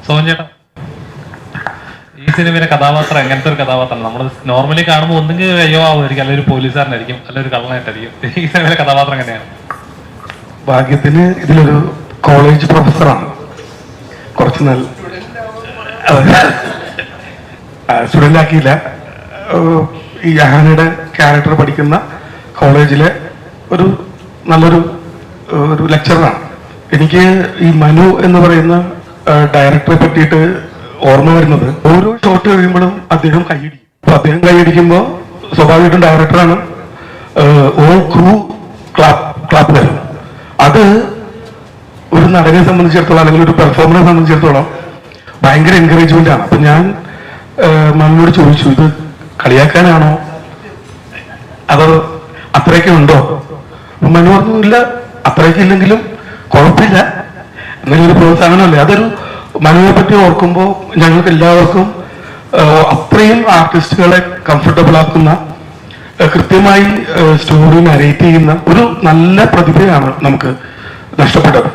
സോഞ്ചേട്ടാ, ഈ സിനിമയിലെ കഥാപാത്രം എങ്ങനത്തെ ഒരു കഥാപാത്രമാണ്? നമ്മൾ നോർമലി കാണുമ്പോൾ ഒന്നെങ്കിൽ അയ്യോ ആവുമായിരിക്കും, അല്ലെങ്കിൽ ഒരു പോലീസുകാരനായിരിക്കും, അല്ലെങ്കിൽ ഒരു കള്ളനായിട്ടായിരിക്കും. ഈ സിനിമയിലെ കഥാപാത്രം എങ്ങനെയാണ്? ഭാഗ്യത്തിന് ഇതിലൊരു കോളേജ് പ്രൊഫസറാണ്. കുറച്ച് നല്ല സ്റ്റുഡൻ്റ് ആക്കിയില്ല. ഈ യഹാനയുടെ ക്യാരക്ടർ പഠിക്കുന്ന കോളേജിലെ ഒരു നല്ലൊരു ലെക്ചറാണ്. എനിക്ക് ഈ മനു എന്ന് പറയുന്ന ഡയറക്ടറെ പറ്റിയിട്ട് ഓർമ്മ വരുന്നത്, ഓരോ ഷോട്ട് കഴിയുമ്പോഴും അദ്ദേഹം കൈയടിക്കും. അപ്പൊ അദ്ദേഹം കൈയടിക്കുമ്പോൾ സ്വാഭാവികമായിട്ടും ഡയറക്ടറാണ്, ഓൾ ക്രൂ ക്ലാപ്പ് തരും. അത് ഒരു നടനെ സംബന്ധിച്ചിടത്തോളം അല്ലെങ്കിൽ ഒരു പെർഫോമറെ സംബന്ധിച്ചിടത്തോളം ഭയങ്കര എൻകറേജ്മെന്റ് ആണ്. അപ്പൊ ഞാൻ മനുവിനോട് ചോദിച്ചു, ഇത് കളിയാക്കാനാണോ അതോ അത്രയൊക്കെ ഉണ്ടോ? അപ്പൊ മനു പറഞ്ഞില്ല, അത്രയൊക്കെ ഇല്ലെങ്കിലും കുഴപ്പമില്ല, എന്നൊരു പ്രോത്സാഹനമല്ലേ. അതൊരു മനുവിനെ പറ്റി ഓർക്കുമ്പോൾ ഞങ്ങൾക്ക് എല്ലാവർക്കും അത്രയും ആർട്ടിസ്റ്റുകളെ കംഫർട്ടബിൾ ആക്കുന്ന, കൃത്യമായി സ്റ്റോറി നരേറ്റ് ചെയ്യുന്ന ഒരു നല്ല പ്രതിഭയാണ് നമുക്ക് നഷ്ടപ്പെട്ടത്.